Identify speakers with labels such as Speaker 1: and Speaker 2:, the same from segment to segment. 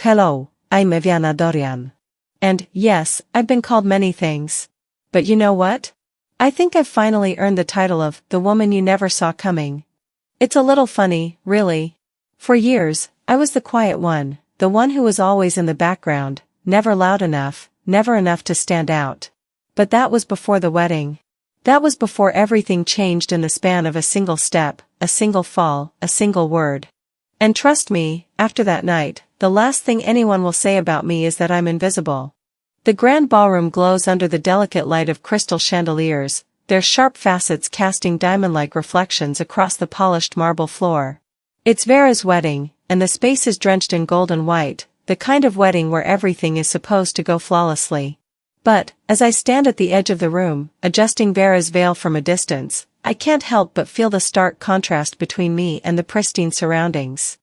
Speaker 1: Hello, I'm Eviana Dorian. And, yes, I've been called many things. But you know what? I think I've finally earned the title of the woman you never saw coming. It's a little funny, really. For years, I was the quiet one, the one who was always in the background, never loud enough, never enough to stand out. But that was before the wedding. That was before everything changed in the span of a single step, a single fall, a single word. And trust me, after that night, the last thing anyone will say about me is that I'm invisible. The grand ballroom glows under the delicate light of crystal chandeliers, their sharp facets casting diamond-like reflections across the polished marble floor. It's Vera's wedding, and the space is drenched in gold and white, the kind of wedding where everything is supposed to go flawlessly. But, as I stand at the edge of the room, adjusting Vera's veil from a distance, I can't help but feel the stark contrast between me and the pristine surroundings.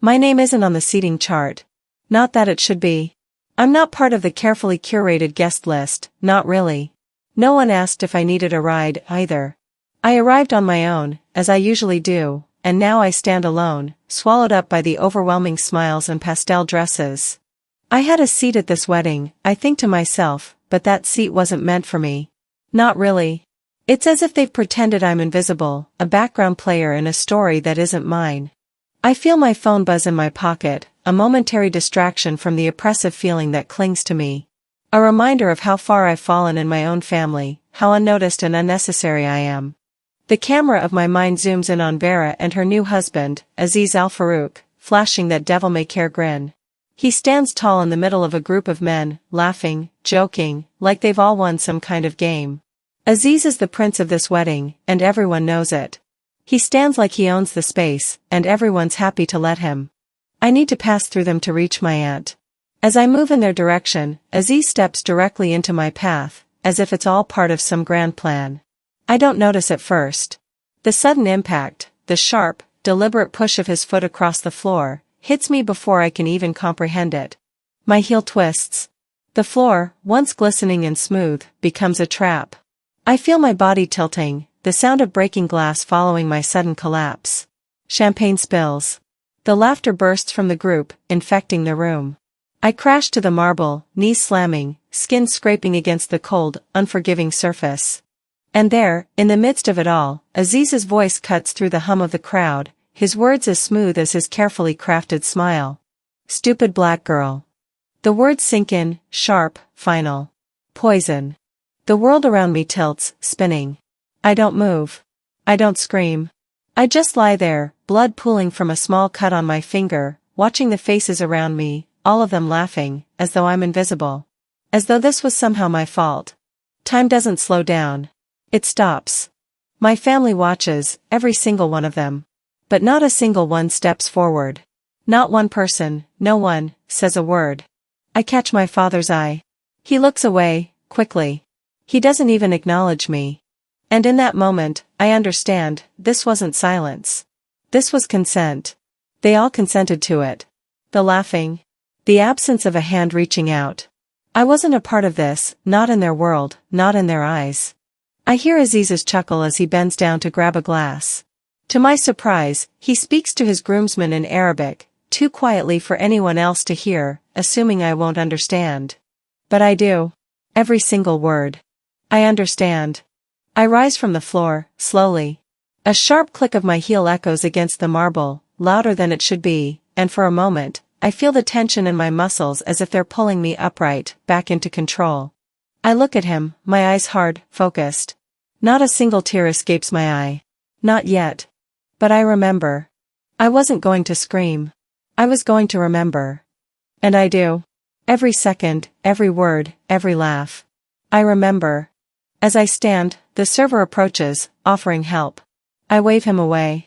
Speaker 1: My name isn't on the seating chart. Not that it should be. I'm not part of the carefully curated guest list, not really. No one asked if I needed a ride, either. I arrived on my own, as I usually do, and now I stand alone, swallowed up by the overwhelming smiles and pastel dresses. I had a seat at this wedding, I think to myself, but that seat wasn't meant for me. Not really. It's as if they've pretended I'm invisible, a background player in a story that isn't mine. I feel my phone buzz in my pocket, a momentary distraction from the oppressive feeling that clings to me. A reminder of how far I've fallen in my own family, how unnoticed and unnecessary I am. The camera of my mind zooms in on Vera and her new husband, Aziz Al-Farouk, flashing that devil-may-care grin. He stands tall in the middle of a group of men, laughing, joking, like they've all won some kind of game. Aziz is the prince of this wedding, and everyone knows it. He stands like he owns the space, and everyone's happy to let him. I need to pass through them to reach my aunt. As I move in their direction, Aziz steps directly into my path, as if it's all part of some grand plan. I don't notice at first. The sudden impact, the sharp, deliberate push of his foot across the floor, hits me before I can even comprehend it. My heel twists. The floor, once glistening and smooth, becomes a trap. I feel my body tilting, the sound of breaking glass following my sudden collapse. Champagne spills. The laughter bursts from the group, infecting the room. I crash to the marble, knees slamming, skin scraping against the cold, unforgiving surface. And there, in the midst of it all, Aziz's voice cuts through the hum of the crowd, his words as smooth as his carefully crafted smile. Stupid black girl. The words sink in, sharp, final. Poison. The world around me tilts, spinning. I don't move. I don't scream. I just lie there, blood pooling from a small cut on my finger, watching the faces around me, all of them laughing, as though I'm invisible. As though this was somehow my fault. Time doesn't slow down. It stops. My family watches, every single one of them. But not a single one steps forward. Not one person, no one, says a word. I catch my father's eye. He looks away, quickly. He doesn't even acknowledge me. And in that moment, I understand, this wasn't silence. This was consent. They all consented to it. The laughing. The absence of a hand reaching out. I wasn't a part of this, not in their world, not in their eyes. I hear Aziz's chuckle as he bends down to grab a glass. To my surprise, he speaks to his groomsmen in Arabic, too quietly for anyone else to hear, assuming I won't understand. But I do. Every single word. I understand. I rise from the floor, slowly. A sharp click of my heel echoes against the marble, louder than it should be, and for a moment, I feel the tension in my muscles as if they're pulling me upright, back into control. I look at him, my eyes hard, focused. Not a single tear escapes my eye. Not yet. But I remember. I wasn't going to scream. I was going to remember. And I do. Every second, every word, every laugh. I remember. As I stand, the server approaches, offering help. I wave him away.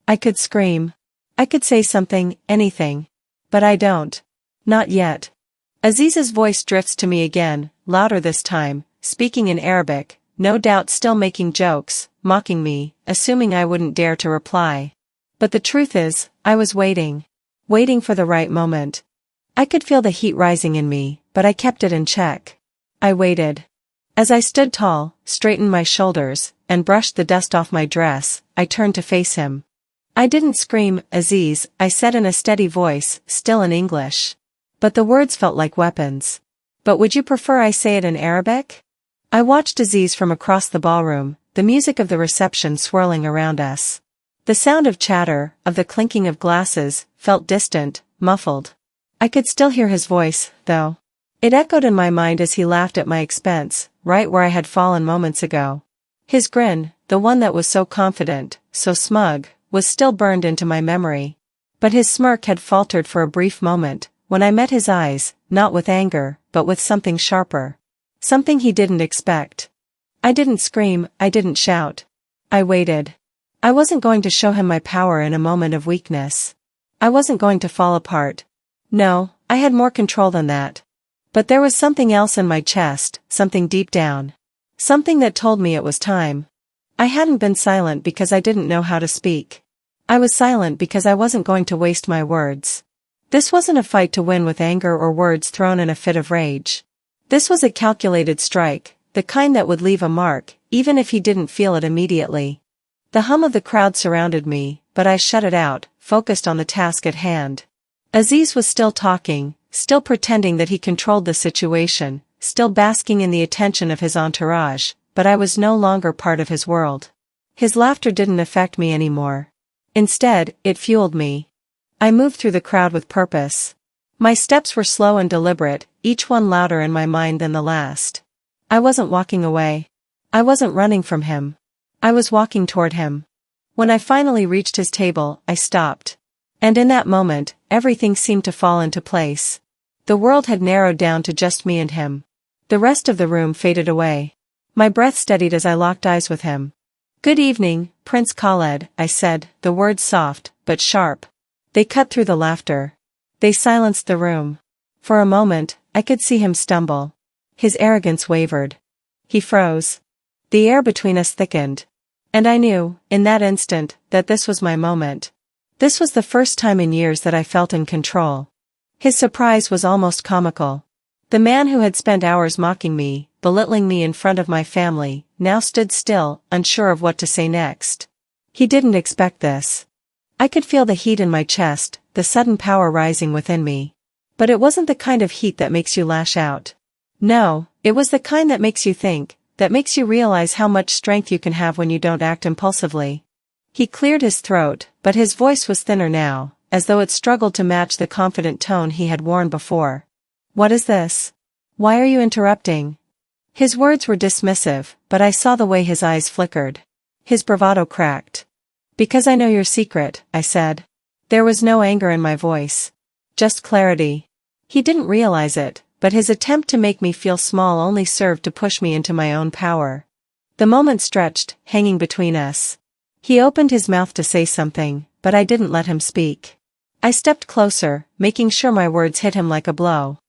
Speaker 1: I could scream. I could say something, anything. But I don't. Not yet. Aziz's voice drifts to me again, louder this time, speaking in Arabic, no doubt still making jokes, mocking me, assuming I wouldn't dare to reply. But the truth is, I was waiting. Waiting for the right moment. I could feel the heat rising in me, but I kept it in check. I waited. As I stood tall, straightened my shoulders, and brushed the dust off my dress, I turned to face him. I didn't scream, Aziz, I said in a steady voice, still in English. but the words felt like weapons. But would you prefer I say it in Arabic? I watched Aziz from across the ballroom, the music of the reception swirling around us. The sound of chatter, of the clinking of glasses, felt distant, muffled. I could still hear his voice, though. It echoed in my mind as he laughed at my expense, right where I had fallen moments ago. His grin, the one that was so confident, so smug, was still burned into my memory. But his smirk had faltered for a brief moment, when I met his eyes, not with anger, but with something sharper. Something he didn't expect. I didn't scream, I didn't shout. I waited. I wasn't going to show him my power in a moment of weakness. I wasn't going to fall apart. No, I had more control than that. But there was something else in my chest, something deep down. Something that told me it was time. I hadn't been silent because I didn't know how to speak. I was silent because I wasn't going to waste my words. This wasn't a fight to win with anger or words thrown in a fit of rage. This was a calculated strike, the kind that would leave a mark, even if he didn't feel it immediately. The hum of the crowd surrounded me, but I shut it out, focused on the task at hand. Aziz was still talking, still pretending that he controlled the situation, still basking in the attention of his entourage, but I was no longer part of his world. His laughter didn't affect me anymore. Instead, it fueled me. I moved through the crowd with purpose. My steps were slow and deliberate, each one louder in my mind than the last. I wasn't walking away. I wasn't running from him. I was walking toward him. When I finally reached his table, I stopped. And in that moment, everything seemed to fall into place. The world had narrowed down to just me and him. The rest of the room faded away. My breath steadied as I locked eyes with him. "Good evening, Prince Khaled," I said, the words soft, but sharp. They cut through the laughter. They silenced the room. For a moment, I could see him stumble. His arrogance wavered. He froze. The air between us thickened. And I knew, in that instant, that this was my moment. This was the first time in years that I felt in control. His surprise was almost comical. The man who had spent hours mocking me, belittling me in front of my family, now stood still, unsure of what to say next. He didn't expect this. I could feel the heat in my chest, the sudden power rising within me. But it wasn't the kind of heat that makes you lash out. No, it was the kind that makes you think, that makes you realize how much strength you can have when you don't act impulsively. He cleared his throat, but his voice was thinner now, as though it struggled to match the confident tone he had worn before. "What is this? Why are you interrupting?" His words were dismissive, but I saw the way his eyes flickered. His bravado cracked. "Because I know your secret," I said. There was no anger in my voice. Just clarity. He didn't realize it, but his attempt to make me feel small only served to push me into my own power. The moment stretched, hanging between us. He opened his mouth to say something, but I didn't let him speak. I stepped closer, making sure my words hit him like a blow.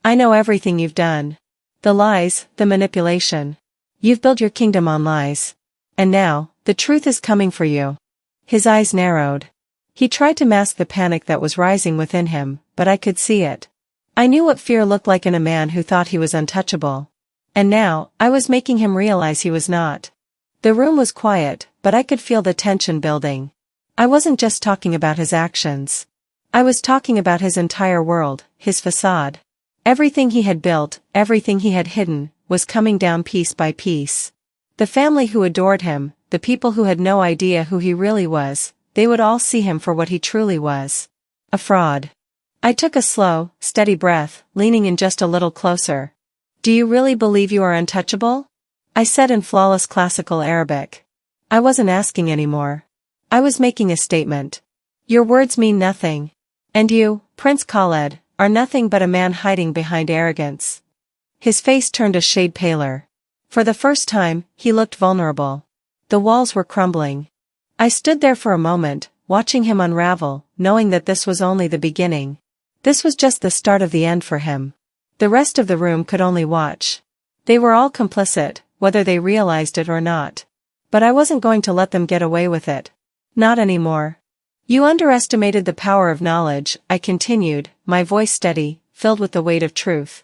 Speaker 1: "I know everything you've done. The lies, the manipulation. You've built your kingdom on lies. And now, the truth is coming for you." His eyes narrowed. He tried to mask the panic that was rising within him, but I could see it. I knew what fear looked like in a man who thought he was untouchable. And now, I was making him realize he was not. The room was quiet, but I could feel the tension building. I wasn't just talking about his actions. I was talking about his entire world, his facade. Everything he had built, everything he had hidden, was coming down piece by piece. The family who adored him, the people who had no idea who he really was, they would all see him for what he truly was. A fraud. I took a slow, steady breath, leaning in just a little closer. "Do you really believe you are untouchable?" I said in flawless classical Arabic. I wasn't asking anymore. I was making a statement. "Your words mean nothing. And you, Prince Khaled, are nothing but a man hiding behind arrogance." His face turned a shade paler. For the first time, he looked vulnerable. The walls were crumbling. I stood there for a moment, watching him unravel, knowing that this was only the beginning. This was just the start of the end for him. The rest of the room could only watch. They were all complicit, whether they realized it or not. But I wasn't going to let them get away with it. Not anymore. "You underestimated the power of knowledge," I continued, my voice steady, filled with the weight of truth.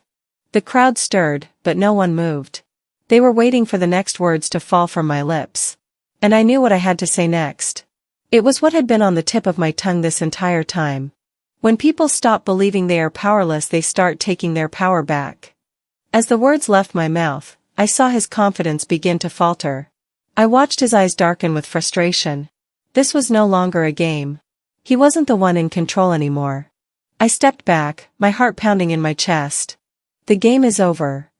Speaker 1: The crowd stirred, but no one moved. They were waiting for the next words to fall from my lips. And I knew what I had to say next. It was what had been on the tip of my tongue this entire time. When people stop believing they are powerless, they start taking their power back. As the words left my mouth, I saw his confidence begin to falter. I watched his eyes darken with frustration. This was no longer a game. He wasn't the one in control anymore. I stepped back, my heart pounding in my chest. The game is over.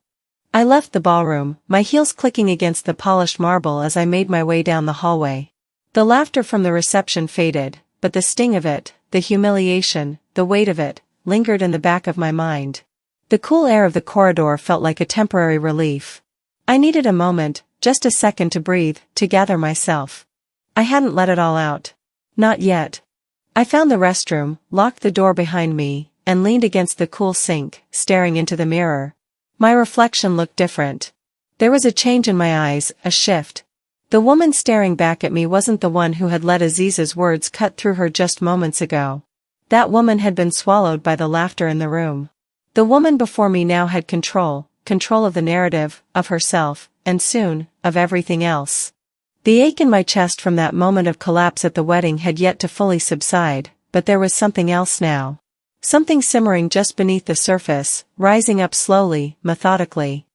Speaker 1: I left the ballroom, my heels clicking against the polished marble as I made my way down the hallway. The laughter from the reception faded, but the sting of it, the humiliation, the weight of it, lingered in the back of my mind. The cool air of the corridor felt like a temporary relief. I needed a moment, just a second to breathe, to gather myself. I hadn't let it all out. Not yet. I found the restroom, locked the door behind me, and leaned against the cool sink, staring into the mirror. My reflection looked different. There was a change in my eyes, a shift. The woman staring back at me wasn't the one who had let Aziz's words cut through her just moments ago. That woman had been swallowed by the laughter in the room. The woman before me now had control of the narrative, of herself, and soon, of everything else. The ache in my chest from that moment of collapse at the wedding had yet to fully subside, but there was something else now. Something simmering just beneath the surface, rising up slowly, methodically.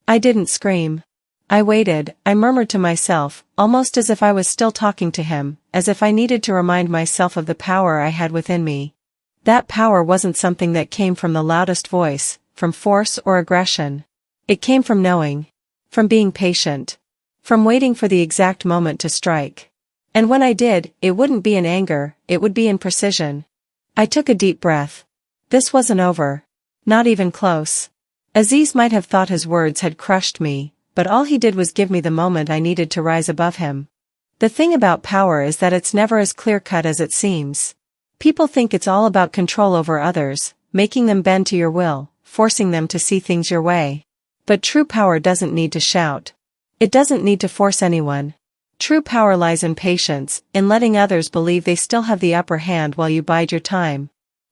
Speaker 1: I didn't scream. I waited, I murmured to myself, almost as if I was still talking to him, as if I needed to remind myself of the power I had within me. That power wasn't something that came from the loudest voice, from force or aggression. It came from knowing. From being patient. From waiting for the exact moment to strike. And when I did, it wouldn't be in anger, it would be in precision. I took a deep breath. This wasn't over. Not even close. Aziz might have thought his words had crushed me, but all he did was give me the moment I needed to rise above him. The thing about power is that it's never as clear-cut as it seems. People think it's all about control over others, making them bend to your will, forcing them to see things your way. But true power doesn't need to shout. It doesn't need to force anyone. True power lies in patience, in letting others believe they still have the upper hand while you bide your time.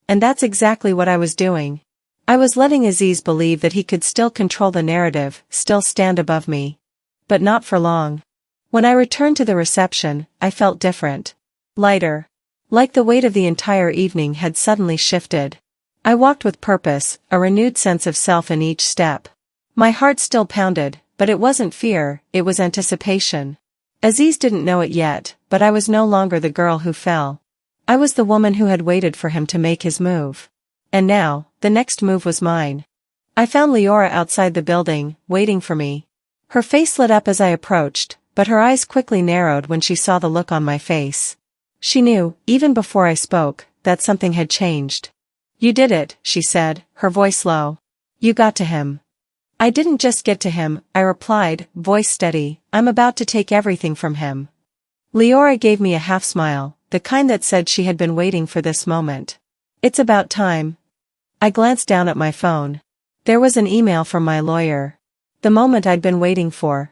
Speaker 1: And that's exactly what I was doing. I was letting Aziz believe that he could still control the narrative, still stand above me. But not for long. When I returned to the reception, I felt different. Lighter. Like the weight of the entire evening had suddenly shifted. I walked with purpose, a renewed sense of self in each step. My heart still pounded, but it wasn't fear, it was anticipation. Aziz didn't know it yet, but I was no longer the girl who fell. I was the woman who had waited for him to make his move. And now, the next move was mine. I found Leora outside the building, waiting for me. Her face lit up as I approached, but her eyes quickly narrowed when she saw the look on my face. She knew, even before I spoke, that something had changed. "You did it," she said, her voice low. "You got to him." "I didn't just get to him," I replied, voice steady. "I'm about to take everything from him." Leora gave me a half-smile, the kind that said she had been waiting for this moment. "It's about time." I glanced down at my phone. There was an email from my lawyer. The moment I'd been waiting for.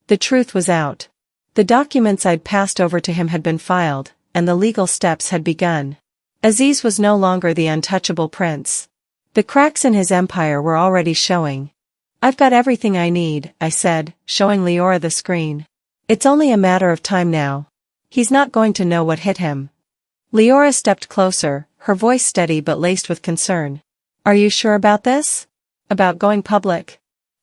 Speaker 1: The truth was out. The documents I'd passed over to him had been filed, and the legal steps had begun. Aziz was no longer the untouchable prince. The cracks in his empire were already showing. "I've got everything I need," I said, showing Leora the screen. "It's only a matter of time now. He's not going to know what hit him." Leora stepped closer, her voice steady but laced with concern. "Are you sure about this? About going public?"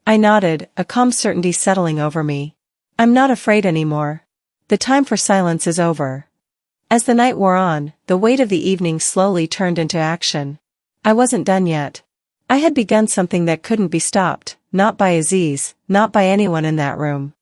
Speaker 1: I nodded, a calm certainty settling over me. "I'm not afraid anymore. The time for silence is over." As the night wore on, the weight of the evening slowly turned into action. I wasn't done yet. I had begun something that couldn't be stopped, not by Aziz, not by anyone in that room.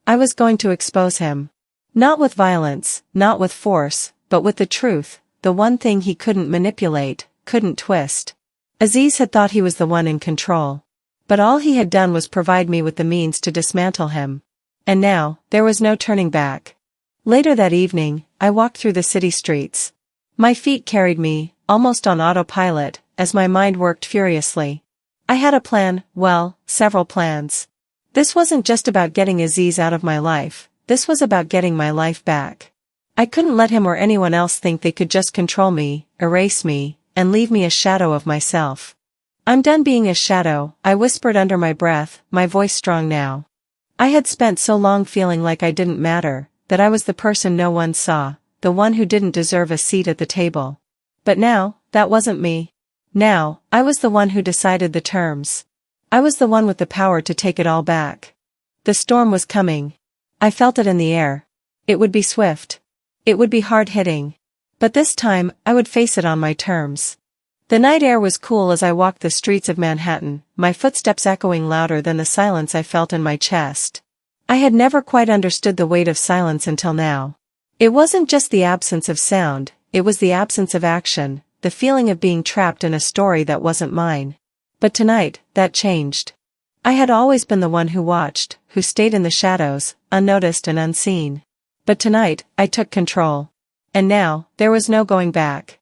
Speaker 1: I was going to expose him. Not with violence, not with force, but with the truth, the one thing he couldn't manipulate, couldn't twist. Aziz had thought he was the one in control. But all he had done was provide me with the means to dismantle him. And now, there was no turning back. Later that evening, I walked through the city streets. My feet carried me, almost on autopilot, as my mind worked furiously. I had a plan, well, several plans. This wasn't just about getting Aziz out of my life, this was about getting my life back. I couldn't let him or anyone else think they could just control me, erase me, and leave me a shadow of myself. "I'm done being a shadow," I whispered under my breath, my voice strong now. I had spent so long feeling like I didn't matter, that I was the person no one saw, the one who didn't deserve a seat at the table. But now, that wasn't me. Now, I was the one who decided the terms. I was the one with the power to take it all back. The storm was coming. I felt it in the air. It would be swift. It would be hard-hitting. But this time, I would face it on my terms. The night air was cool as I walked the streets of Manhattan, my footsteps echoing louder than the silence I felt in my chest. I had never quite understood the weight of silence until now. It wasn't just the absence of sound, it was the absence of action, the feeling of being trapped in a story that wasn't mine. But tonight, that changed. I had always been the one who watched, who stayed in the shadows, unnoticed and unseen. But tonight, I took control. And now, there was no going back.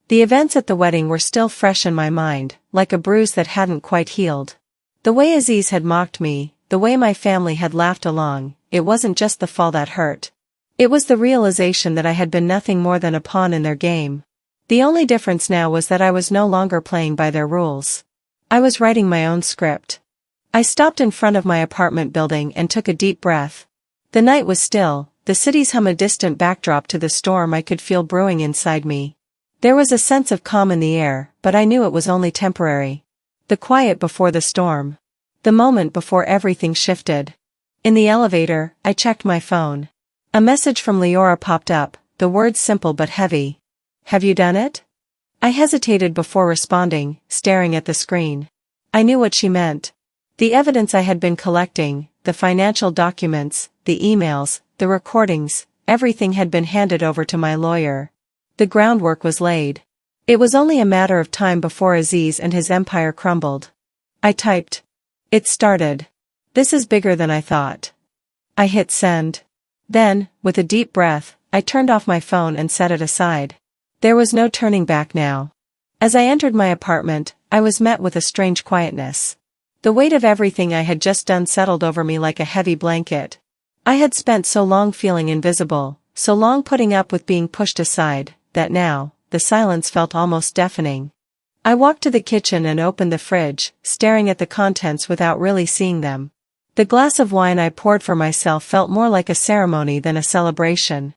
Speaker 1: The events at the wedding were still fresh in my mind, like a bruise that hadn't quite healed. The way Aziz had mocked me, the way my family had laughed along, it wasn't just the fall that hurt. It was the realization that I had been nothing more than a pawn in their game. The only difference now was that I was no longer playing by their rules. I was writing my own script. I stopped in front of my apartment building and took a deep breath. The night was still, the city's hum a distant backdrop to the storm I could feel brewing inside me. There was a sense of calm in the air, but I knew it was only temporary. The quiet before the storm. The moment before everything shifted. In the elevator, I checked my phone. A message from Leora popped up, the words simple but heavy. "Have you done it?" I hesitated before responding, staring at the screen. I knew what she meant. The evidence I had been collecting, the financial documents, the emails, the recordings, everything had been handed over to my lawyer. The groundwork was laid. It was only a matter of time before Aziz and his empire crumbled. I typed. It started. This is bigger than I thought. I hit send. Then, with a deep breath, I turned off my phone and set it aside. There was no turning back now. As I entered my apartment, I was met with a strange quietness. The weight of everything I had just done settled over me like a heavy blanket. I had spent so long feeling invisible, so long putting up with being pushed aside, that now, the silence felt almost deafening. I walked to the kitchen and opened the fridge, staring at the contents without really seeing them. The glass of wine I poured for myself felt more like a ceremony than a celebration.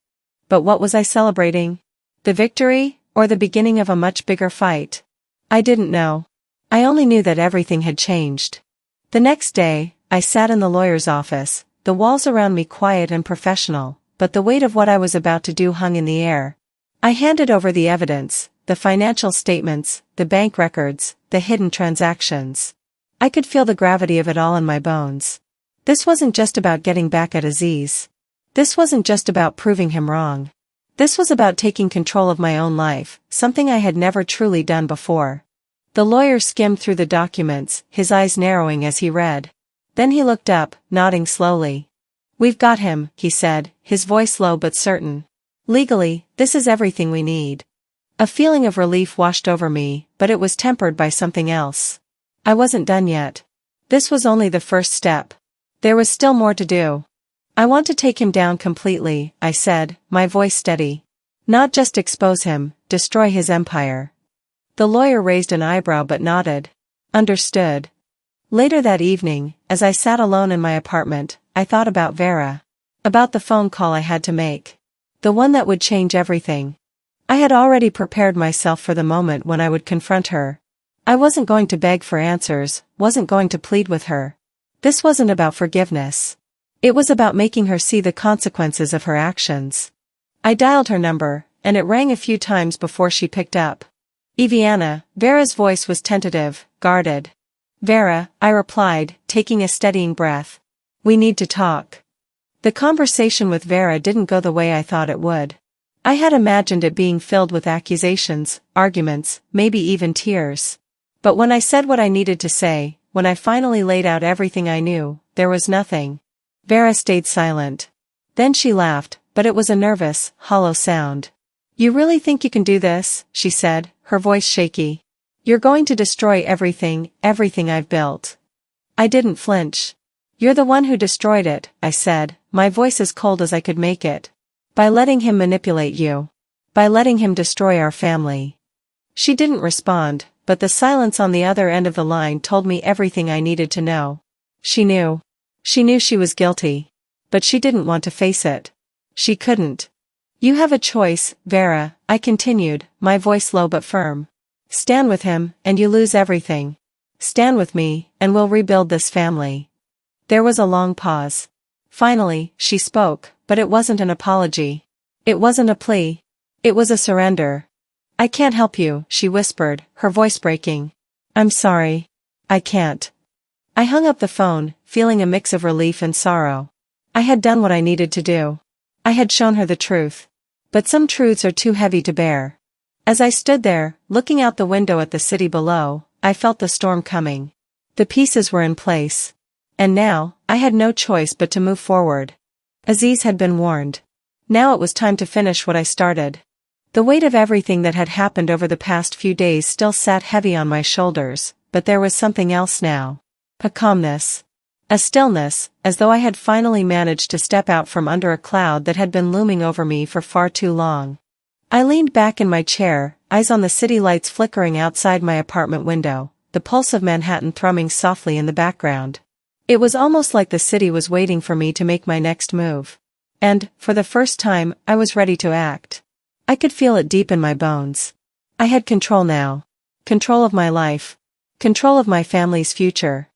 Speaker 1: But what was I celebrating? The victory, or the beginning of a much bigger fight? I didn't know. I only knew that everything had changed. The next day, I sat in the lawyer's office, the walls around me quiet and professional, but the weight of what I was about to do hung in the air. I handed over the evidence, the financial statements, the bank records, the hidden transactions. I could feel the gravity of it all in my bones. This wasn't just about getting back at Aziz. This wasn't just about proving him wrong. This was about taking control of my own life, something I had never truly done before. The lawyer skimmed through the documents, his eyes narrowing as he read. Then he looked up, nodding slowly. "We've got him," he said, his voice low but certain. "Legally, this is everything we need." A feeling of relief washed over me, but it was tempered by something else. I wasn't done yet. This was only the first step. There was still more to do. "I want to take him down completely," I said, my voice steady. "Not just expose him, destroy his empire." The lawyer raised an eyebrow but nodded. "Understood." Later that evening, as I sat alone in my apartment, I thought about Vera. About the phone call I had to make. The one that would change everything. I had already prepared myself for the moment when I would confront her. I wasn't going to beg for answers, wasn't going to plead with her. This wasn't about forgiveness. It was about making her see the consequences of her actions. I dialed her number, and it rang a few times before she picked up. "Eviana," Vera's voice was tentative, guarded. "Vera," I replied, taking a steadying breath. "We need to talk." The conversation with Vera didn't go the way I thought it would. I had imagined it being filled with accusations, arguments, maybe even tears. But when I said what I needed to say, when I finally laid out everything I knew, there was nothing. Vera stayed silent. Then she laughed, but it was a nervous, hollow sound. "You really think you can do this?" she said, her voice shaky. "You're going to destroy everything I've built." I didn't flinch. "You're the one who destroyed it," I said, my voice as cold as I could make it. "By letting him manipulate you. By letting him destroy our family." She didn't respond, but the silence on the other end of the line told me everything I needed to know. She knew. She knew she was guilty. But she didn't want to face it. She couldn't. "You have a choice, Vera," I continued, my voice low but firm. Stand with him, and you lose everything. Stand with me, and we'll rebuild this family. There was a long pause. Finally, she spoke, but it wasn't an apology. It wasn't a plea. It was a surrender. I can't help you, she whispered, her voice breaking. I'm sorry. I can't. I hung up the phone, feeling a mix of relief and sorrow. I had done what I needed to do. I had shown her the truth. But some truths are too heavy to bear. As I stood there, looking out the window at the city below, I felt the storm coming. The pieces were in place. And now, I had no choice but to move forward. Aziz had been warned. Now it was time to finish what I started. The weight of everything that had happened over the past few days still sat heavy on my shoulders, but there was something else now. A calmness. A stillness, as though I had finally managed to step out from under a cloud that had been looming over me for far too long. I leaned back in my chair, eyes on the city lights flickering outside my apartment window, the pulse of Manhattan thrumming softly in the background. It was almost like the city was waiting for me to make my next move. And, for the first time, I was ready to act. I could feel it deep in my bones. I had control now. Control of my life. Control of my family's future.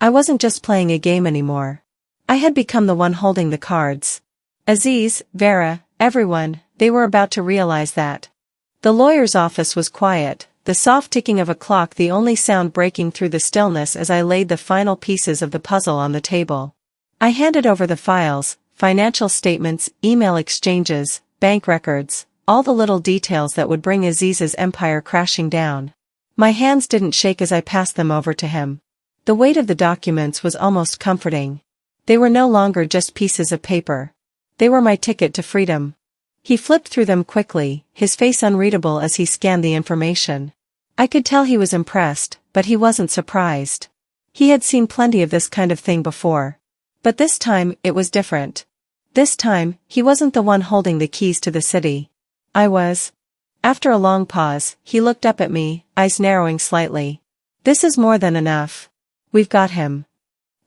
Speaker 1: I wasn't just playing a game anymore. I had become the one holding the cards. Aziz, Vera, everyone, they were about to realize that. The lawyer's office was quiet, the soft ticking of a clock the only sound breaking through the stillness as I laid the final pieces of the puzzle on the table. I handed over the files, financial statements, email exchanges, bank records, all the little details that would bring Aziz's empire crashing down. My hands didn't shake as I passed them over to him. The weight of the documents was almost comforting. They were no longer just pieces of paper. They were my ticket to freedom. He flipped through them quickly, his face unreadable as he scanned the information. I could tell he was impressed, but he wasn't surprised. He had seen plenty of this kind of thing before. But this time, it was different. This time, he wasn't the one holding the keys to the city. I was. After a long pause, he looked up at me, eyes narrowing slightly. This is more than enough. We've got him.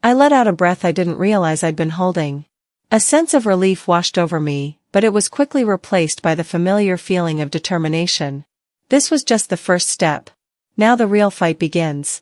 Speaker 1: I let out a breath I didn't realize I'd been holding. A sense of relief washed over me, but it was quickly replaced by the familiar feeling of determination. This was just the first step. Now the real fight begins.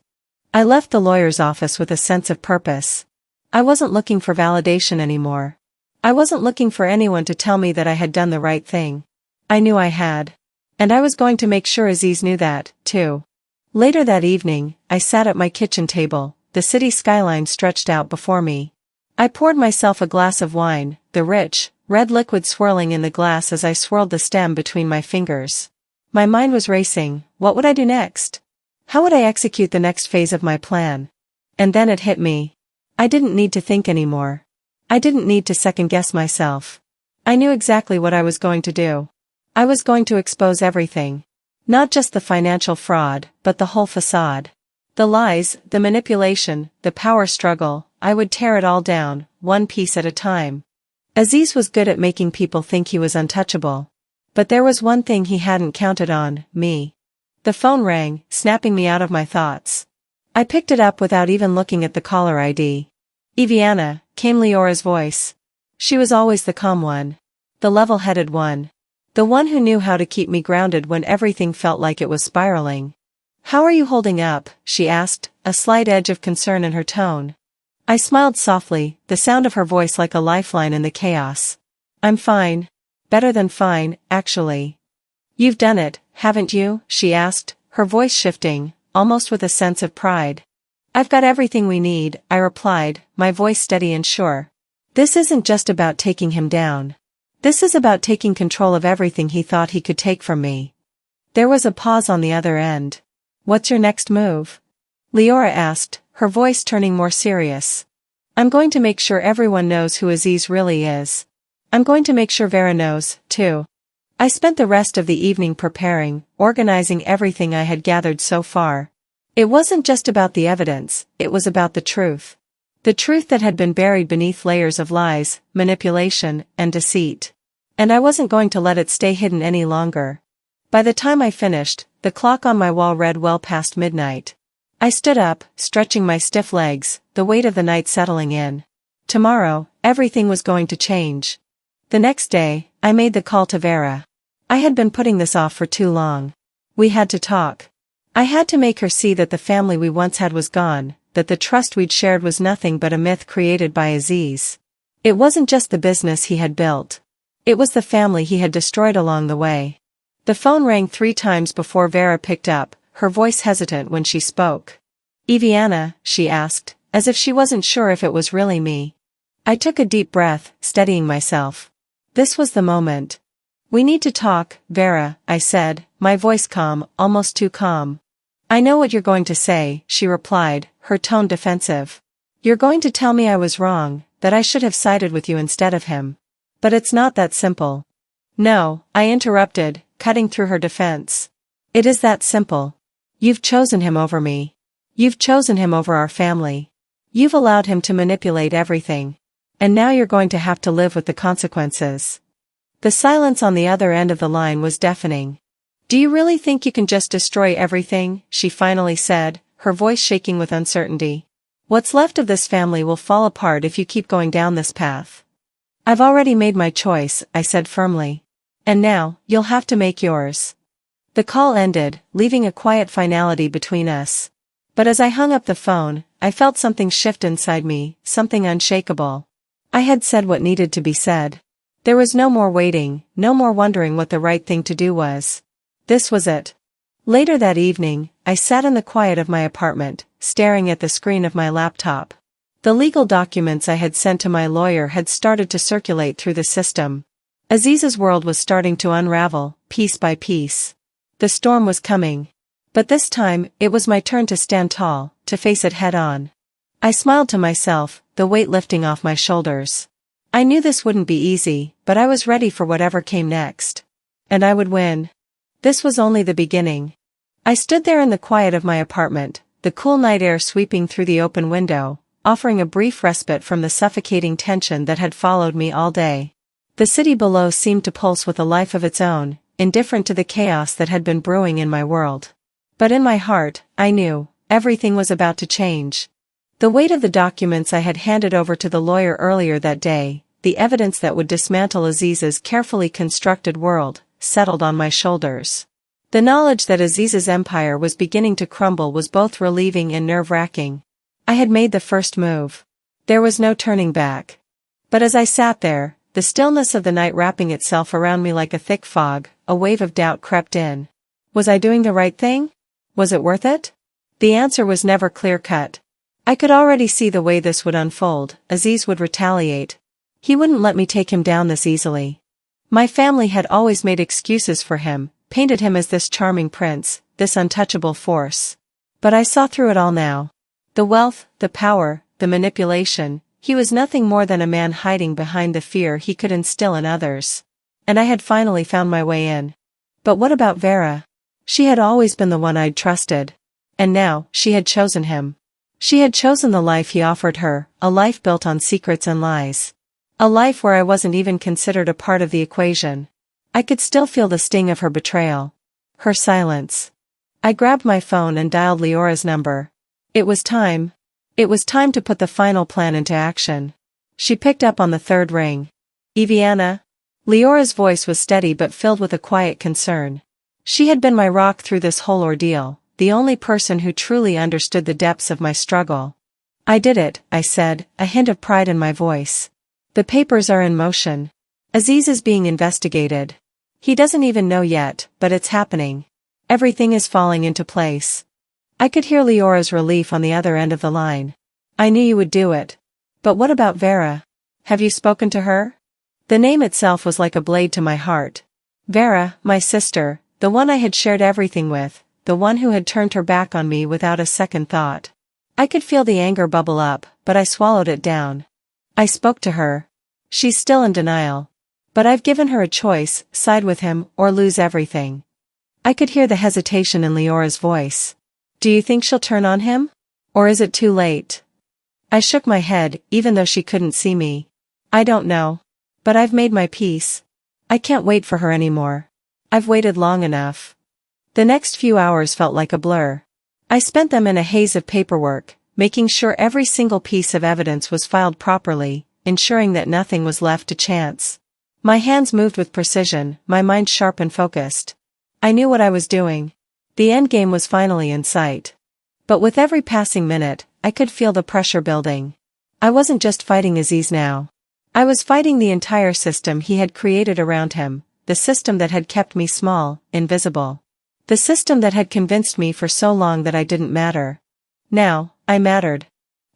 Speaker 1: I left the lawyer's office with a sense of purpose. I wasn't looking for validation anymore. I wasn't looking for anyone to tell me that I had done the right thing. I knew I had. And I was going to make sure Aziz knew that, too. Later that evening, I sat at my kitchen table, the city skyline stretched out before me. I poured myself a glass of wine, the rich, red liquid swirling in the glass as I swirled the stem between my fingers. My mind was racing. What would I do next? How would I execute the next phase of my plan? And then it hit me. I didn't need to think anymore. I didn't need to second-guess myself. I knew exactly what I was going to do. I was going to expose everything. Not just the financial fraud, but the whole facade. The lies, the manipulation, the power struggle, I would tear it all down, one piece at a time. Aziz was good at making people think he was untouchable. But there was one thing he hadn't counted on, me. The phone rang, snapping me out of my thoughts. I picked it up without even looking at the caller ID. Iviana, came Leora's voice. She was always the calm one. The level-headed one. The one who knew how to keep me grounded when everything felt like it was spiraling. How are you holding up? She asked, a slight edge of concern in her tone. I smiled softly, the sound of her voice like a lifeline in the chaos. I'm fine. Better than fine, actually. You've done it, haven't you? She asked, her voice shifting, almost with a sense of pride. I've got everything we need, I replied, my voice steady and sure. This isn't just about taking him down. This is about taking control of everything he thought he could take from me. There was a pause on the other end. What's your next move? Leora asked, her voice turning more serious. I'm going to make sure everyone knows who Aziz really is. I'm going to make sure Vera knows, too. I spent the rest of the evening preparing, organizing everything I had gathered so far. It wasn't just about the evidence, it was about the truth. The truth that had been buried beneath layers of lies, manipulation, and deceit. And I wasn't going to let it stay hidden any longer. By the time I finished, the clock on my wall read well past midnight. I stood up, stretching my stiff legs, the weight of the night settling in. Tomorrow, everything was going to change. The next day, I made the call to Vera. I had been putting this off for too long. We had to talk. I had to make her see that the family we once had was gone, that the trust we'd shared was nothing but a myth created by Aziz. It wasn't just the business he had built. It was the family he had destroyed along the way. The phone rang 3 times before Vera picked up, her voice hesitant when she spoke. "Iviana," she asked, as if she wasn't sure if it was really me. I took a deep breath, steadying myself. This was the moment. "We need to talk, Vera," I said, my voice calm, almost too calm. "I know what you're going to say," she replied, her tone defensive. "You're going to tell me I was wrong, that I should have sided with you instead of him. But it's not that simple." "No," I interrupted, cutting through her defense. "It is that simple. You've chosen him over me. You've chosen him over our family. You've allowed him to manipulate everything. And now you're going to have to live with the consequences." The silence on the other end of the line was deafening. "Do you really think you can just destroy everything?" she finally said, her voice shaking with uncertainty. "What's left of this family will fall apart if you keep going down this path." "I've already made my choice," I said firmly. "And now, you'll have to make yours." The call ended, leaving a quiet finality between us. But as I hung up the phone, I felt something shift inside me, something unshakable. I had said what needed to be said. There was no more waiting, no more wondering what the right thing to do was. This was it. Later that evening, I sat in the quiet of my apartment, staring at the screen of my laptop. The legal documents I had sent to my lawyer had started to circulate through the system. Aziz's world was starting to unravel, piece by piece. The storm was coming. But this time, it was my turn to stand tall, to face it head on. I smiled to myself, the weight lifting off my shoulders. I knew this wouldn't be easy, but I was ready for whatever came next. And I would win. This was only the beginning. I stood there in the quiet of my apartment, the cool night air sweeping through the open window, offering a brief respite from the suffocating tension that had followed me all day. The city below seemed to pulse with a life of its own, indifferent to the chaos that had been brewing in my world. But in my heart, I knew, everything was about to change. The weight of the documents I had handed over to the lawyer earlier that day, the evidence that would dismantle Aziz's carefully constructed world, settled on my shoulders. The knowledge that Aziz's empire was beginning to crumble was both relieving and nerve-wracking. I had made the first move. There was no turning back. But as I sat there, the stillness of the night wrapping itself around me like a thick fog, a wave of doubt crept in. Was I doing the right thing? Was it worth it? The answer was never clear-cut. I could already see the way this would unfold. Aziz would retaliate. He wouldn't let me take him down this easily. My family had always made excuses for him, painted him as this charming prince, this untouchable force. But I saw through it all now. The wealth, the power, the manipulation, he was nothing more than a man hiding behind the fear he could instill in others. And I had finally found my way in. But what about Vera? She had always been the one I'd trusted. And now, she had chosen him. She had chosen the life he offered her, a life built on secrets and lies. A life where I wasn't even considered a part of the equation. I could still feel the sting of her betrayal. Her silence. I grabbed my phone and dialed Leora's number. It was time. It was time to put the final plan into action. She picked up on the third ring. "Iviana?" Leora's voice was steady but filled with a quiet concern. She had been my rock through this whole ordeal, the only person who truly understood the depths of my struggle. "I did it," I said, a hint of pride in my voice. "The papers are in motion. Aziz is being investigated. He doesn't even know yet, but it's happening. Everything is falling into place." I could hear Leora's relief on the other end of the line. "I knew you would do it. But what about Vera? Have you spoken to her?" The name itself was like a blade to my heart. Vera, my sister, the one I had shared everything with, the one who had turned her back on me without a second thought. I could feel the anger bubble up, but I swallowed it down. "I spoke to her. She's still in denial. But I've given her a choice, side with him, or lose everything." I could hear the hesitation in Leora's voice. "Do you think she'll turn on him? Or is it too late?" I shook my head, even though she couldn't see me. "I don't know. But I've made my peace. I can't wait for her anymore. I've waited long enough." The next few hours felt like a blur. I spent them in a haze of paperwork, making sure every single piece of evidence was filed properly, ensuring that nothing was left to chance. My hands moved with precision, my mind sharp and focused. I knew what I was doing. The endgame was finally in sight. But with every passing minute, I could feel the pressure building. I wasn't just fighting Aziz now. I was fighting the entire system he had created around him, the system that had kept me small, invisible. The system that had convinced me for so long that I didn't matter. Now, I mattered.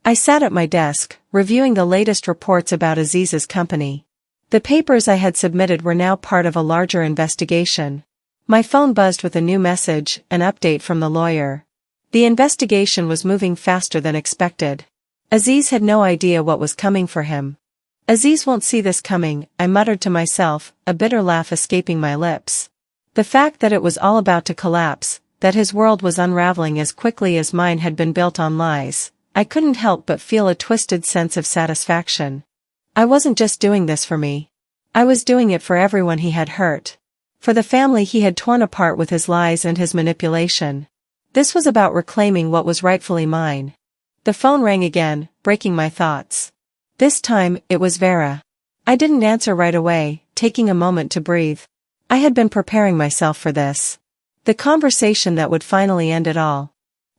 Speaker 1: I sat at my desk, reviewing the latest reports about Aziz's company. The papers I had submitted were now part of a larger investigation. My phone buzzed with a new message, an update from the lawyer. The investigation was moving faster than expected. Aziz had no idea what was coming for him. Aziz won't see this coming, I muttered to myself, a bitter laugh escaping my lips. The fact that it was all about to collapse, that his world was unraveling as quickly as mine had been built on lies, I couldn't help but feel a twisted sense of satisfaction. I wasn't just doing this for me. I was doing it for everyone he had hurt. For the family he had torn apart with his lies and his manipulation. This was about reclaiming what was rightfully mine. The phone rang again, breaking my thoughts. This time, it was Vera. I didn't answer right away, taking a moment to breathe. I had been preparing myself for this. The conversation that would finally end it all.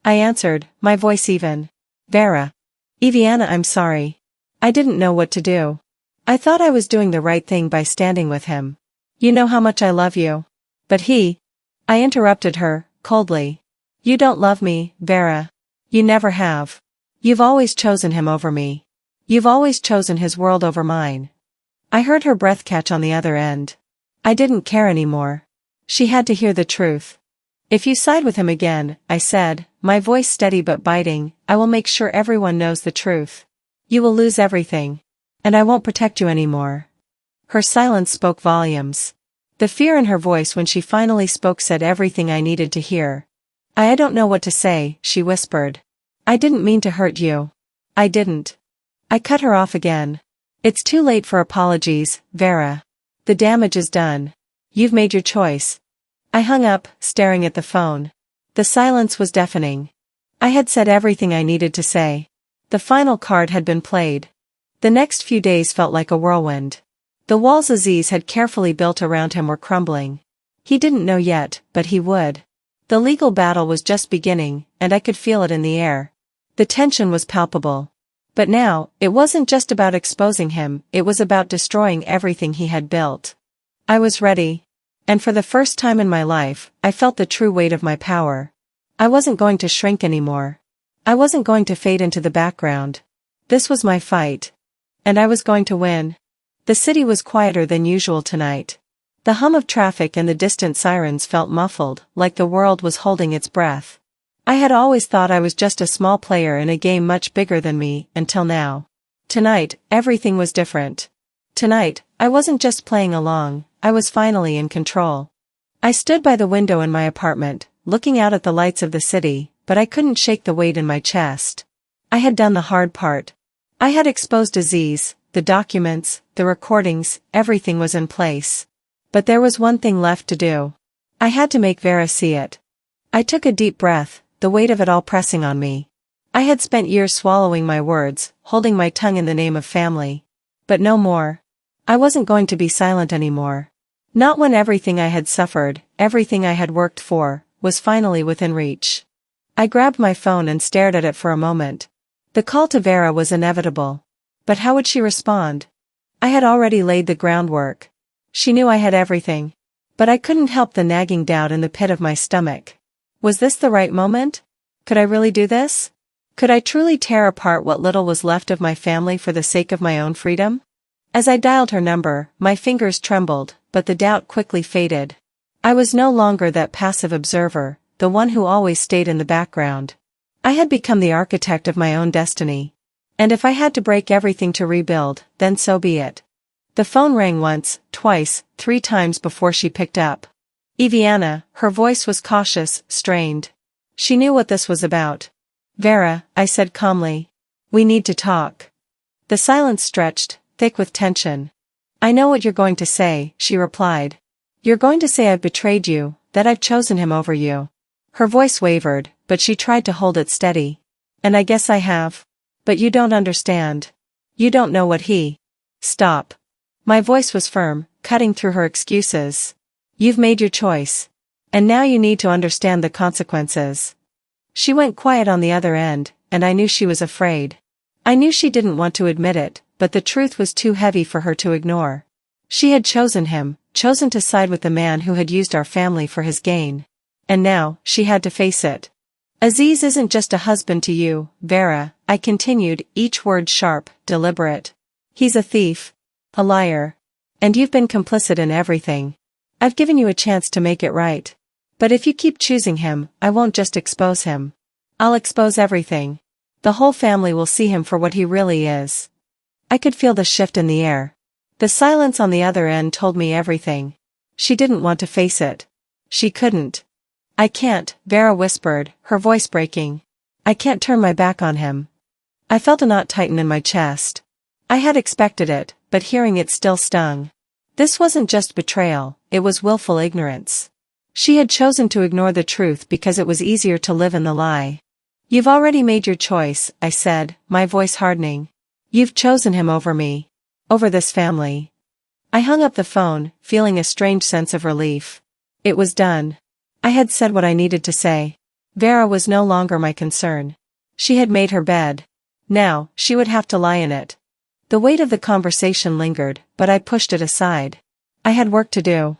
Speaker 1: I answered, my voice even. Vera. Eviana, I'm sorry. I didn't know what to do. I thought I was doing the right thing by standing with him. You know how much I love you. But he. I interrupted her, coldly. You don't love me, Vera. You never have. You've always chosen him over me. You've always chosen his world over mine. I heard her breath catch on the other end. I didn't care anymore. She had to hear the truth. If you side with him again, I said, my voice steady but biting, I will make sure everyone knows the truth. You will lose everything. And I won't protect you anymore. Her silence spoke volumes. The fear in her voice when she finally spoke said everything I needed to hear. I don't know what to say, she whispered. I didn't mean to hurt you. I didn't. I cut her off again. It's too late for apologies, Vera. The damage is done. You've made your choice. I hung up, staring at the phone. The silence was deafening. I had said everything I needed to say. The final card had been played. The next few days felt like a whirlwind. The walls Aziz had carefully built around him were crumbling. He didn't know yet, but he would. The legal battle was just beginning, and I could feel it in the air. The tension was palpable. But now, it wasn't just about exposing him, it was about destroying everything he had built. I was ready. And for the first time in my life, I felt the true weight of my power. I wasn't going to shrink anymore. I wasn't going to fade into the background. This was my fight. And I was going to win. The city was quieter than usual tonight. The hum of traffic and the distant sirens felt muffled, like the world was holding its breath. I had always thought I was just a small player in a game much bigger than me, until now. Tonight, everything was different. Tonight, I wasn't just playing along, I was finally in control. I stood by the window in my apartment, looking out at the lights of the city, but I couldn't shake the weight in my chest. I had done the hard part. I had exposed Aziz, the documents, the recordings, everything was in place. But there was one thing left to do. I had to make Vera see it. I took a deep breath, the weight of it all pressing on me. I had spent years swallowing my words, holding my tongue in the name of family. But no more. I wasn't going to be silent anymore. Not when everything I had suffered, everything I had worked for, was finally within reach. I grabbed my phone and stared at it for a moment. The call to Vera was inevitable. But how would she respond? I had already laid the groundwork. She knew I had everything. But I couldn't help the nagging doubt in the pit of my stomach. Was this the right moment? Could I really do this? Could I truly tear apart what little was left of my family for the sake of my own freedom? As I dialed her number, my fingers trembled, but the doubt quickly faded. I was no longer that passive observer, the one who always stayed in the background. I had become the architect of my own destiny. And if I had to break everything to rebuild, then so be it. The phone rang once, twice, 3 times before she picked up. Eviana, her voice was cautious, strained. She knew what this was about. Vera, I said calmly. We need to talk. The silence stretched, thick with tension. I know what you're going to say, she replied. You're going to say I've betrayed you, that I've chosen him over you. Her voice wavered, but she tried to hold it steady. And I guess I have. But you don't understand. You don't know what he. Stop. My voice was firm, cutting through her excuses. You've made your choice. And now you need to understand the consequences. She went quiet on the other end, and I knew she was afraid. I knew she didn't want to admit it, but the truth was too heavy for her to ignore. She had chosen him, chosen to side with the man who had used our family for his gain. And now, she had to face it. Aziz isn't just a husband to you, Vera, I continued, each word sharp, deliberate. He's a thief. A liar. And you've been complicit in everything. I've given you a chance to make it right. But if you keep choosing him, I won't just expose him. I'll expose everything. The whole family will see him for what he really is. I could feel the shift in the air. The silence on the other end told me everything. She didn't want to face it. She couldn't. I can't, Vera whispered, her voice breaking. I can't turn my back on him. I felt a knot tighten in my chest. I had expected it, but hearing it still stung. This wasn't just betrayal, it was willful ignorance. She had chosen to ignore the truth because it was easier to live in the lie. You've already made your choice, I said, my voice hardening. You've chosen him over me. Over this family. I hung up the phone, feeling a strange sense of relief. It was done. I had said what I needed to say. Vera was no longer my concern. She had made her bed. Now, she would have to lie in it. The weight of the conversation lingered, but I pushed it aside. I had work to do.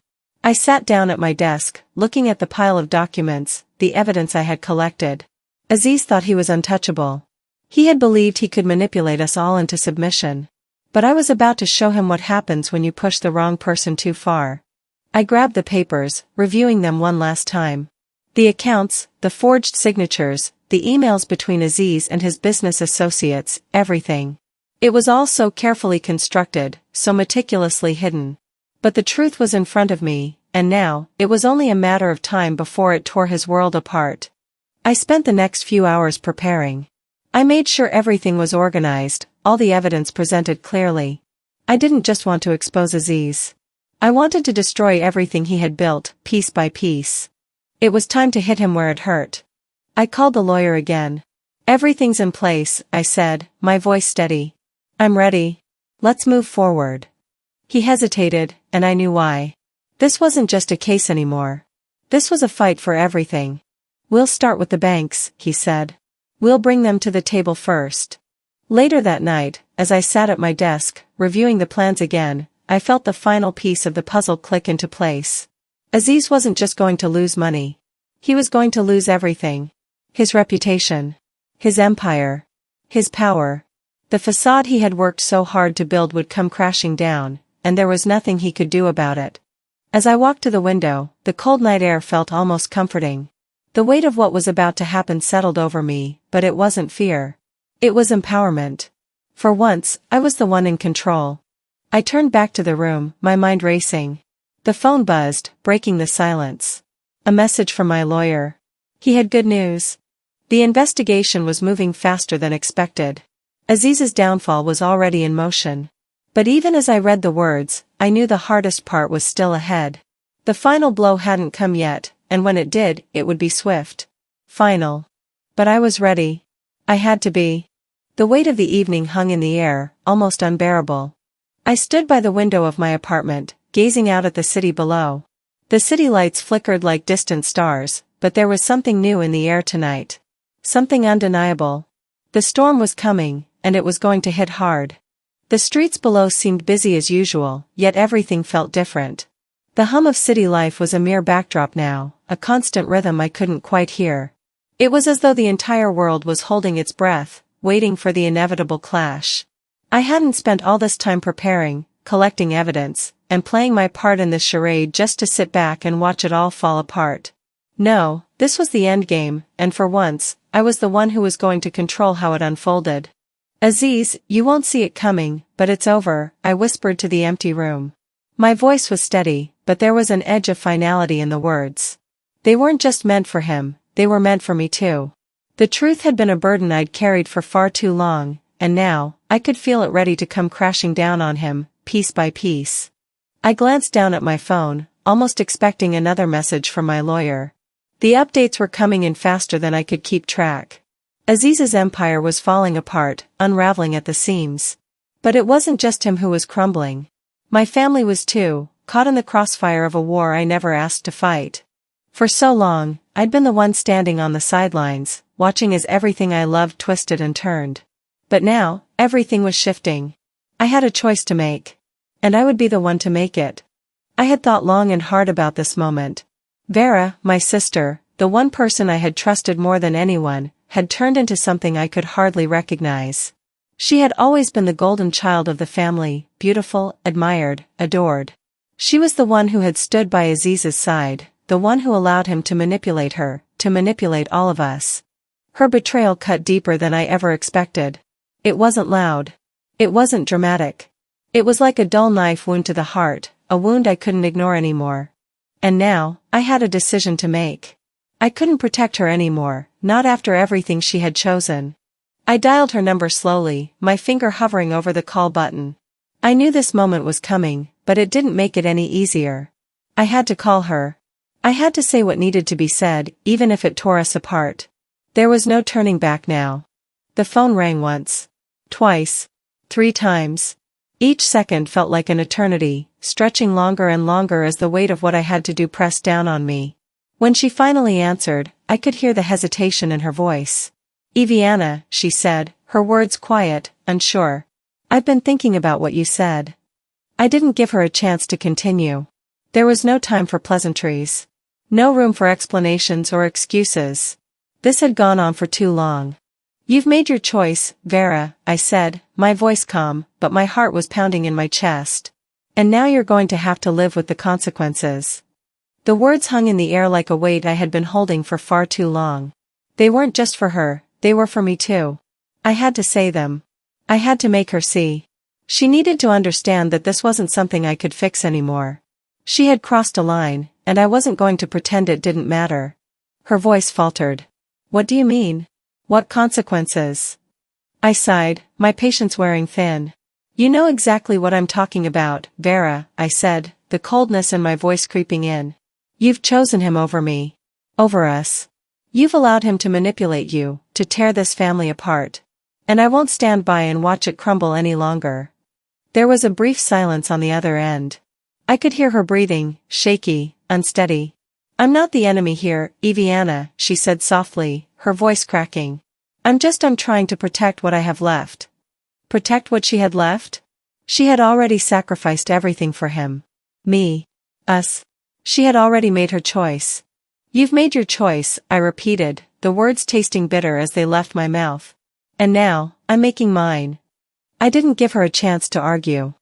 Speaker 1: I sat down at my desk, looking at the pile of documents, the evidence I had collected. Aziz thought he was untouchable. He had believed he could manipulate us all into submission. But I was about to show him what happens when you push the wrong person too far. I grabbed the papers, reviewing them one last time. The accounts, the forged signatures, the emails between Aziz and his business associates, everything. It was all so carefully constructed, so meticulously hidden. But the truth was in front of me, and now, it was only a matter of time before it tore his world apart. I spent the next few hours preparing. I made sure everything was organized, all the evidence presented clearly. I didn't just want to expose Aziz. I wanted to destroy everything he had built, piece by piece. It was time to hit him where it hurt. I called the lawyer again. Everything's in place, I said, my voice steady. I'm ready. Let's move forward. He hesitated, and I knew why. This wasn't just a case anymore. This was a fight for everything. We'll start with the banks, he said. We'll bring them to the table first. Later that night, as I sat at my desk, reviewing the plans again, I felt the final piece of the puzzle click into place. Aziz wasn't just going to lose money. He was going to lose everything. His reputation. His empire. His power. The facade he had worked so hard to build would come crashing down, and there was nothing he could do about it. As I walked to the window, the cold night air felt almost comforting. The weight of what was about to happen settled over me, but it wasn't fear. It was empowerment. For once, I was the one in control. I turned back to the room, my mind racing. The phone buzzed, breaking the silence. A message from my lawyer. He had good news. The investigation was moving faster than expected. Aziz's downfall was already in motion. But even as I read the words, I knew the hardest part was still ahead. The final blow hadn't come yet, and when it did, it would be swift. Final. But I was ready. I had to be. The weight of the evening hung in the air, almost unbearable. I stood by the window of my apartment, gazing out at the city below. The city lights flickered like distant stars, but there was something new in the air tonight. Something undeniable. The storm was coming, and it was going to hit hard. The streets below seemed busy as usual, yet everything felt different. The hum of city life was a mere backdrop now, a constant rhythm I couldn't quite hear. It was as though the entire world was holding its breath, waiting for the inevitable clash. I hadn't spent all this time preparing, collecting evidence, and playing my part in this charade just to sit back and watch it all fall apart. No, this was the endgame, and for once, I was the one who was going to control how it unfolded. Aziz, you won't see it coming, but it's over, I whispered to the empty room. My voice was steady, but there was an edge of finality in the words. They weren't just meant for him, they were meant for me too. The truth had been a burden I'd carried for far too long, and now, I could feel it ready to come crashing down on him, piece by piece. I glanced down at my phone, almost expecting another message from my lawyer. The updates were coming in faster than I could keep track. Aziz's empire was falling apart, unraveling at the seams. But it wasn't just him who was crumbling. My family was too, caught in the crossfire of a war I never asked to fight. For so long, I'd been the one standing on the sidelines, watching as everything I loved twisted and turned. But now, everything was shifting. I had a choice to make. And I would be the one to make it. I had thought long and hard about this moment. Vera, my sister, the one person I had trusted more than anyone, had turned into something I could hardly recognize. She had always been the golden child of the family, beautiful, admired, adored. She was the one who had stood by Aziz's side, the one who allowed him to manipulate her, to manipulate all of us. Her betrayal cut deeper than I ever expected. It wasn't loud. It wasn't dramatic. It was like a dull knife wound to the heart, a wound I couldn't ignore anymore. And now, I had a decision to make. I couldn't protect her anymore, not after everything she had chosen. I dialed her number slowly, my finger hovering over the call button. I knew this moment was coming, but it didn't make it any easier. I had to call her. I had to say what needed to be said, even if it tore us apart. There was no turning back now. The phone rang once. Twice. 3 times. Each second felt like an eternity, stretching longer and longer as the weight of what I had to do pressed down on me. When she finally answered, I could hear the hesitation in her voice. "Iviana," she said, her words quiet, unsure. "I've been thinking about what you said." I didn't give her a chance to continue. There was no time for pleasantries. No room for explanations or excuses. This had gone on for too long. "You've made your choice, Vera," I said, my voice calm, but my heart was pounding in my chest. "And now you're going to have to live with the consequences." The words hung in the air like a weight I had been holding for far too long. They weren't just for her, they were for me too. I had to say them. I had to make her see. She needed to understand that this wasn't something I could fix anymore. She had crossed a line, and I wasn't going to pretend it didn't matter. Her voice faltered. "What do you mean? What consequences?" I sighed, my patience wearing thin. "You know exactly what I'm talking about, Vera," I said, the coldness in my voice creeping in. "You've chosen him over me. Over us. You've allowed him to manipulate you, to tear this family apart. And I won't stand by and watch it crumble any longer." There was a brief silence on the other end. I could hear her breathing, shaky, unsteady. "I'm not the enemy here, Iviana," she said softly, her voice cracking. I'm trying to protect what I have left." Protect what she had left? She had already sacrificed everything for him. Me. Us. She had already made her choice. "You've made your choice," I repeated, the words tasting bitter as they left my mouth. "And now, I'm making mine." I didn't give her a chance to argue.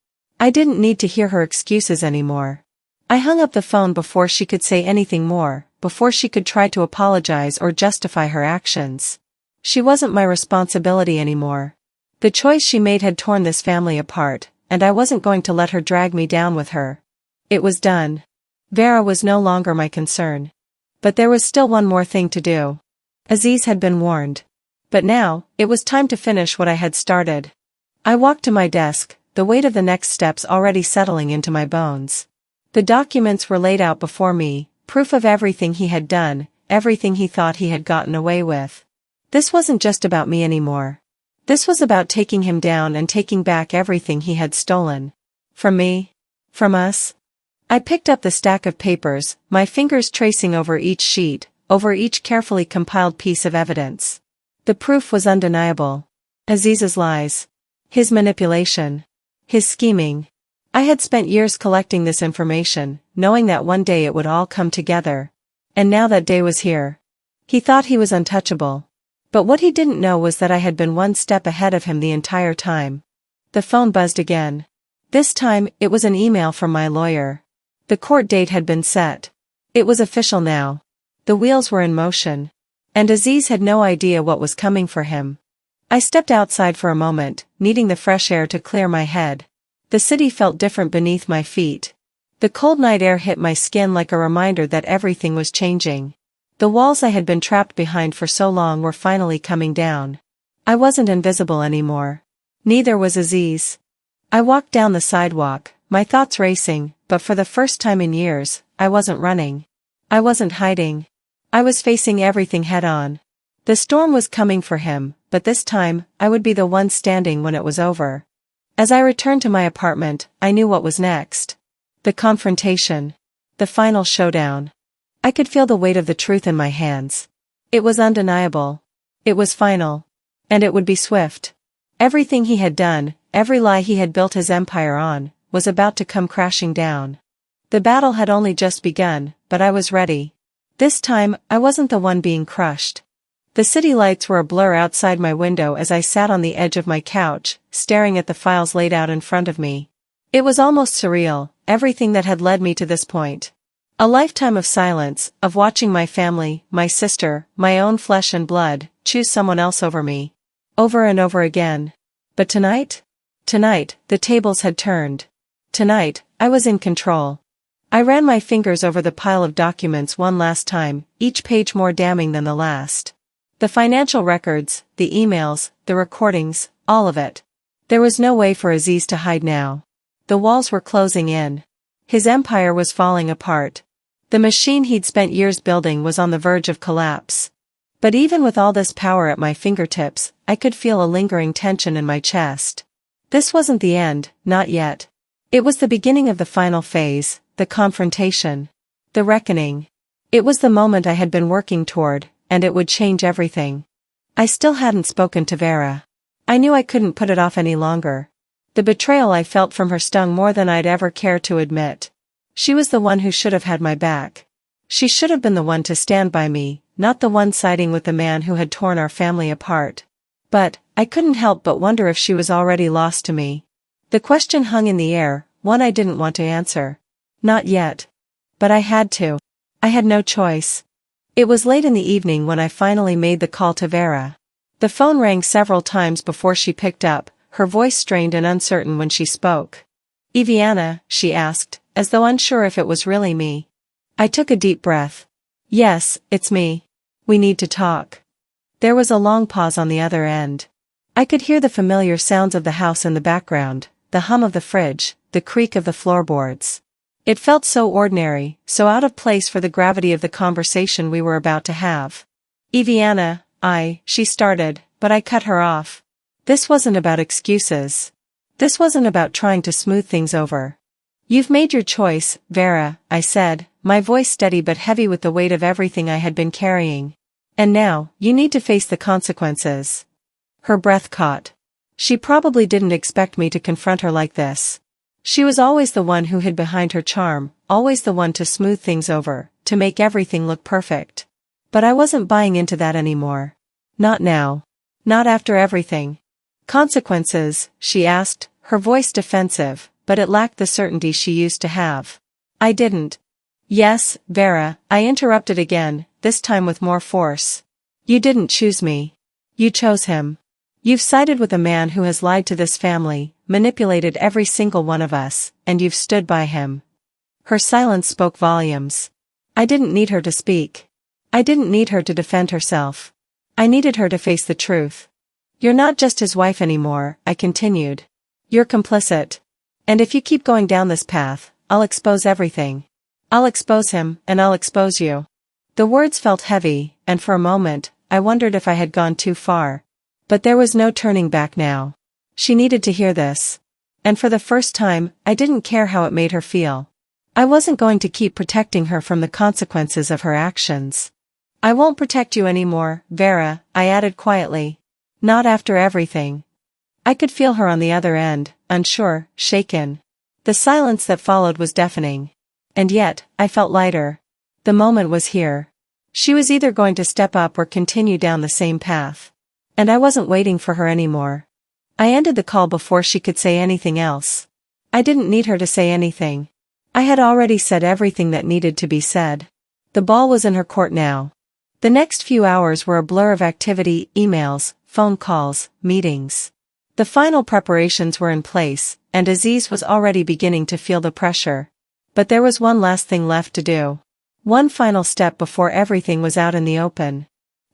Speaker 1: I didn't need to hear her excuses anymore. I hung up the phone before she could say anything more, before she could try to apologize or justify her actions. She wasn't my responsibility anymore. The choice she made had torn this family apart, and I wasn't going to let her drag me down with her. It was done. Vera was no longer my concern. But there was still one more thing to do. Aziz had been warned. But now, it was time to finish what I had started. I walked to my desk, the weight of the next steps already settling into my bones. The documents were laid out before me, proof of everything he had done, everything he thought he had gotten away with. This wasn't just about me anymore. This was about taking him down and taking back everything he had stolen. From me. From us. I picked up the stack of papers, my fingers tracing over each sheet, over each carefully compiled piece of evidence. The proof was undeniable. Aziz's lies. His manipulation. His scheming. I had spent years collecting this information, knowing that one day it would all come together. And now that day was here. He thought he was untouchable. But what he didn't know was that I had been one step ahead of him the entire time. The phone buzzed again. This time, it was an email from my lawyer. The court date had been set. It was official now. The wheels were in motion. And Aziz had no idea what was coming for him. I stepped outside for a moment, needing the fresh air to clear my head. The city felt different beneath my feet. The cold night air hit my skin like a reminder that everything was changing. The walls I had been trapped behind for so long were finally coming down. I wasn't invisible anymore. Neither was Aziz. I walked down the sidewalk, my thoughts racing, but for the first time in years, I wasn't running. I wasn't hiding. I was facing everything head-on. The storm was coming for him, but this time, I would be the one standing when it was over. As I returned to my apartment, I knew what was next. The confrontation. The final showdown. I could feel the weight of the truth in my hands. It was undeniable. It was final. And it would be swift. Everything he had done, every lie he had built his empire on, was about to come crashing down. The battle had only just begun, but I was ready. This time, I wasn't the one being crushed. The city lights were a blur outside my window as I sat on the edge of my couch, staring at the files laid out in front of me. It was almost surreal, everything that had led me to this point. A lifetime of silence, of watching my family, my sister, my own flesh and blood, choose someone else over me. Over and over again. But tonight? Tonight, the tables had turned. Tonight, I was in control. I ran my fingers over the pile of documents one last time, each page more damning than the last. The financial records, the emails, the recordings, all of it. There was no way for Aziz to hide now. The walls were closing in. His empire was falling apart. The machine he'd spent years building was on the verge of collapse. But even with all this power at my fingertips, I could feel a lingering tension in my chest. This wasn't the end, not yet. It was the beginning of the final phase, the confrontation. The reckoning. It was the moment I had been working toward, and it would change everything. I still hadn't spoken to Vera. I knew I couldn't put it off any longer. The betrayal I felt from her stung more than I'd ever care to admit. She was the one who should have had my back. She should have been the one to stand by me, not the one siding with the man who had torn our family apart. But, I couldn't help but wonder if she was already lost to me. The question hung in the air, one I didn't want to answer. Not yet. But I had to. I had no choice. It was late in the evening when I finally made the call to Vera. The phone rang several times before she picked up, her voice strained and uncertain when she spoke. "Iviana," she asked, as though unsure if it was really me. I took a deep breath. "Yes, it's me. We need to talk." There was a long pause on the other end. I could hear the familiar sounds of the house in the background, the hum of the fridge, the creak of the floorboards. It felt so ordinary, so out of place for the gravity of the conversation we were about to have. "Iviana, she started, but I cut her off. This wasn't about excuses. This wasn't about trying to smooth things over. "You've made your choice, Vera," I said, my voice steady but heavy with the weight of everything I had been carrying. "And now, you need to face the consequences." Her breath caught. She probably didn't expect me to confront her like this. She was always the one who hid behind her charm, always the one to smooth things over, to make everything look perfect. But I wasn't buying into that anymore. Not now. Not after everything. "Consequences?" she asked, her voice defensive, but it lacked the certainty she used to have. I didn't. "Yes, Vera," I interrupted again, this time with more force. "You didn't choose me. You chose him. You've sided with a man who has lied to this family, manipulated every single one of us, and you've stood by him." Her silence spoke volumes. I didn't need her to speak. I didn't need her to defend herself. I needed her to face the truth. "You're not just his wife anymore," I continued. "You're complicit. And if you keep going down this path, I'll expose everything. I'll expose him, and I'll expose you." The words felt heavy, and for a moment, I wondered if I had gone too far. But there was no turning back now. She needed to hear this. And for the first time, I didn't care how it made her feel. I wasn't going to keep protecting her from the consequences of her actions. "I won't protect you anymore, Vera," I added quietly. "Not after everything." I could feel her on the other end, unsure, shaken. The silence that followed was deafening. And yet, I felt lighter. The moment was here. She was either going to step up or continue down the same path. And I wasn't waiting for her anymore. I ended the call before she could say anything else. I didn't need her to say anything. I had already said everything that needed to be said. The ball was in her court now. The next few hours were a blur of activity, emails, phone calls, meetings. The final preparations were in place, and Aziz was already beginning to feel the pressure. But there was one last thing left to do. One final step before everything was out in the open.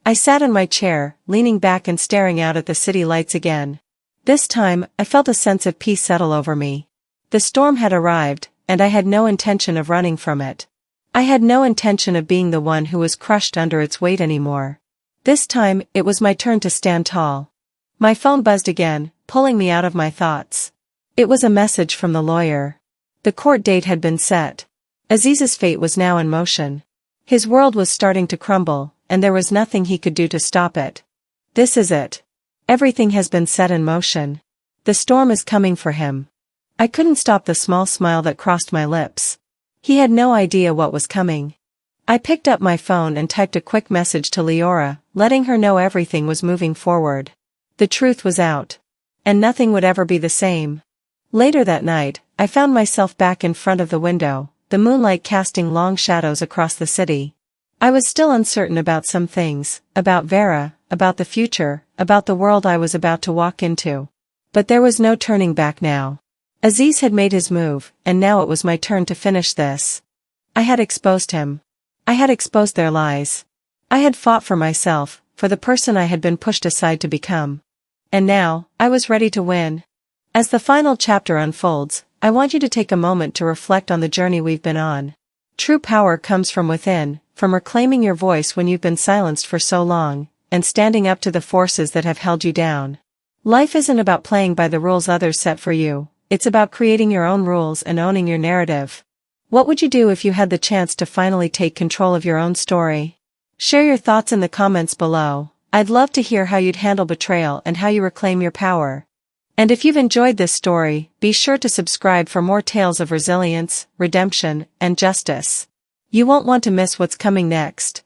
Speaker 1: I sat in my chair, leaning back and staring out at the city lights again. This time, I felt a sense of peace settle over me. The storm had arrived, and I had no intention of running from it. I had no intention of being the one who was crushed under its weight anymore. This time, it was my turn to stand tall. My phone buzzed again, pulling me out of my thoughts. It was a message from the lawyer. The court date had been set. Aziz's fate was now in motion. His world was starting to crumble, and there was nothing he could do to stop it. This is it. Everything has been set in motion. The storm is coming for him. I couldn't stop the small smile that crossed my lips. He had no idea what was coming. I picked up my phone and typed a quick message to Leora, letting her know everything was moving forward. The truth was out. And nothing would ever be the same. Later that night, I found myself back in front of the window, the moonlight casting long shadows across the city. I was still uncertain about some things, about Vera, about the future, about the world I was about to walk into. But there was no turning back now. Aziz had made his move, and now it was my turn to finish this. I had exposed him. I had exposed their lies. I had fought for myself, for the person I had been pushed aside to become. And now, I was ready to win. As the final chapter unfolds, I want you to take a moment to reflect on the journey we've been on. True power comes from within, from reclaiming your voice when you've been silenced for so long, and standing up to the forces that have held you down. Life isn't about playing by the rules others set for you, it's about creating your own rules and owning your narrative. What would you do if you had the chance to finally take control of your own story? Share your thoughts in the comments below. I'd love to hear how you'd handle betrayal and how you reclaim your power. And if you've enjoyed this story, be sure to subscribe for more tales of resilience, redemption, and justice. You won't want to miss what's coming next.